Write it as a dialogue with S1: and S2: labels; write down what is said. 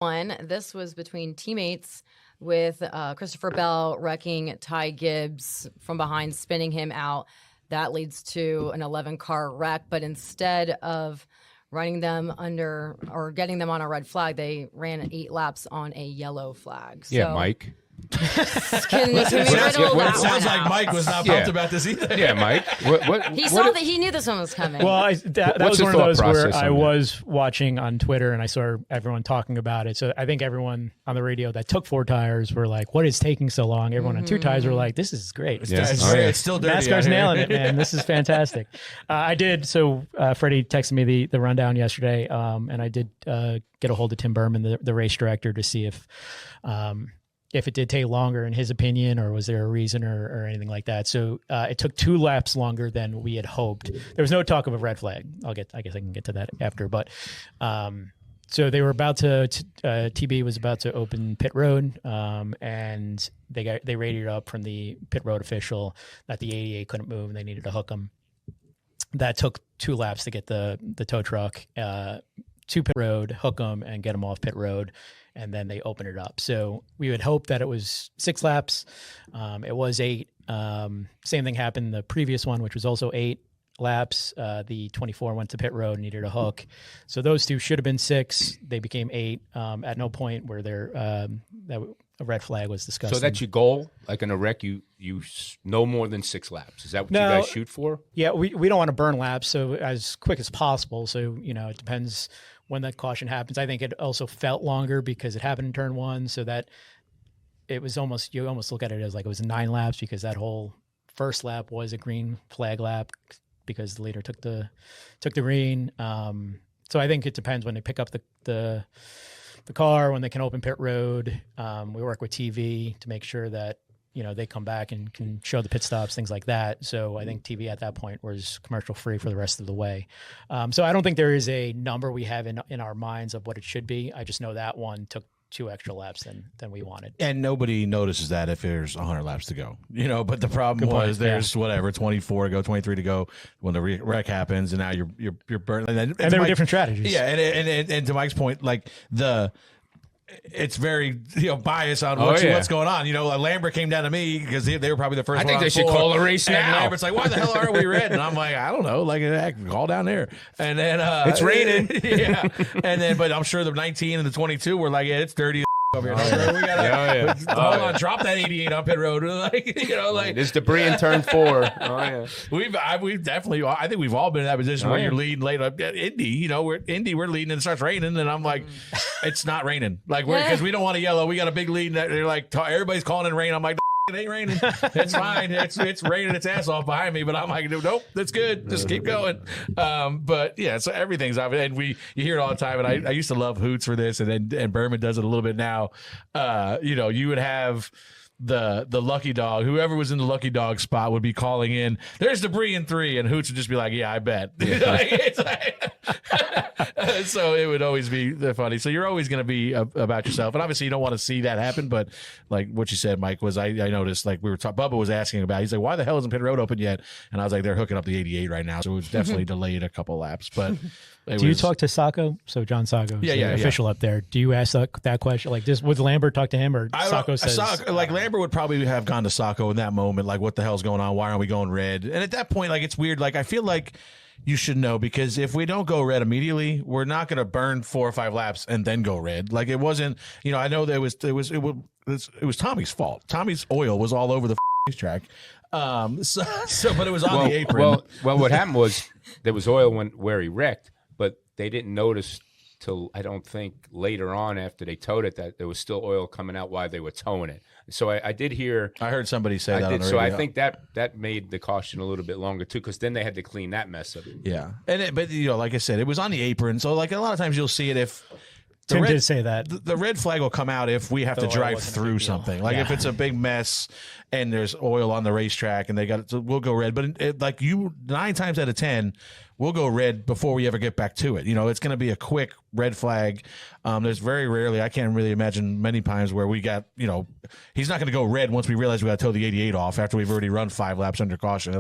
S1: one. This was between teammates with Christopher Bell wrecking Ty Gibbs from behind, spinning him out. That leads to an 11-car wreck. But instead of running them under or getting them on a red flag, they ran 8 laps on a yellow flag. So,
S2: yeah, Mike.
S3: It sounds like Mike was not pumped about this either.
S2: Yeah, Mike.
S1: He knew this one was coming.
S4: Well, that was one of those where I was watching on Twitter and I saw everyone talking about it. So I think everyone on the radio that took 4 tires were like, "What is taking so long?" Everyone on 2 tires were like, "This is great.
S3: It's still dirty.
S4: NASCAR's nailing it, man. This is fantastic." I did. So Freddie texted me the rundown yesterday, and I did get a hold of Tim Berman, the race director, to see if it did take longer in his opinion, or was there a reason or anything like that. So it took 2 laps longer than we had hoped. There was no talk of a red flag. I guess I can get to that after. But so they were about to, TB was about to open pit road, and they rated up from the pit road official that the 88 couldn't move and they needed to hook them. That took 2 laps to get the tow truck to pit road, hook them, and get them off pit road. And then they open it up. So we would hope that it was 6 laps. It was 8. Same thing happened the previous one, which was also 8 laps. The 24 went to pit road, needed a hook. So those 2 should have been 6. They became 8. At no point where a red flag was discussed.
S2: So that's your goal? Like in a wreck, you no more than 6 laps. Is that what you guys shoot for?
S4: Yeah, we don't want to burn laps, so as quick as possible. So, it depends when that caution happens. I think it also felt longer because it happened in turn 1, so that it was you almost look at it as like it was 9 laps, because that whole first lap was a green flag lap because the leader took the green. So I think it depends when they pick up the car, when they can open pit road. We work with TV to make sure that they come back and can show the pit stops, things like that. So I think TV at that point was commercial free for the rest of the way. So I don't think there is a number we have in our minds of what it should be. I just know that one took 2 extra laps than we wanted.
S3: And nobody notices that if there's 100 laps to go, but the problem was there's 24 to go, 23 to go when the wreck happens, and now you're burning. And
S4: there were different strategies.
S3: Yeah. And to Mike's point, like it's very biased on what's going on. Lambert came down to me because they were probably the first.
S2: I think they should call a race now.
S3: And Lambert's like, "Why the hell aren't we red?" And I'm like, "I don't know. Like, call down there." And then
S2: it's raining.
S3: Yeah. And then, but I'm sure the 19 and the 22 were like, "Yeah, it's dirty." Over here. We gotta, hold on, drop that 88 on pit road.
S2: There's debris in turn 4.
S3: We've definitely. I think we've all been in that position where you're leading late up. Indy, we're leading and it starts raining, and I'm like, it's not raining, because we don't want to yellow. We got a big lead. And they're like, everybody's calling in rain. I'm like, it ain't raining. It's fine. It's raining its ass off behind me, but I'm like, nope, that's good. Just keep going. But yeah, so everything's up, and you hear it all the time. And I used to love Hoots for this, and Berman does it a little bit now. You would have the lucky dog, whoever was in the lucky dog spot would be calling in, "There's debris in 3," and Hoots would just be like, "Yeah, I bet." So it would always be funny. So you're always going to be about yourself, and obviously you don't want to see that happen. But like what you said, Mike, was I noticed, like we were Bubba was asking about. He's like, "Why the hell isn't pit road open yet?" And I was like, "They're hooking up the 88 right now, so it was definitely delayed a couple laps." But
S4: do you talk to Sacco? So John Sacco, official up there. Do you ask that question? Like, would Lambert talk to him, or Sacco says?
S3: Lambert would probably have gone to Sacco in that moment. Like, what the hell's going on? Why aren't we going red? And at that point, like, it's weird. Like, I feel like you should know, because if we don't go red immediately, we're not going to burn 4 or 5 laps and then go red. Like, it wasn't. I know that it was Tommy's fault. Tommy's oil was all over the track. But it was on the apron.
S2: Well, what happened was there was oil where he wrecked, but they didn't notice till I don't think later on after they towed it that there was still oil coming out while they were towing it. So I did hear.
S3: I heard somebody say that. On the radio.
S2: So I think that made the caution a little bit longer too, because then they had to clean that mess up.
S3: Yeah, but like I said, it was on the apron. So like a lot of times you'll see it if.
S4: Tim did say that.
S3: The red flag will come out if we have to drive through something. Like if it's a big mess and there's oil on the racetrack and we'll go red. But 9 times out of 10, we'll go red before we ever get back to it. It's going to be a quick red flag. There's very rarely, I can't really imagine many times where we got, he's not going to go red once we realize we got to tow the 88 off after we've already run 5 laps under caution.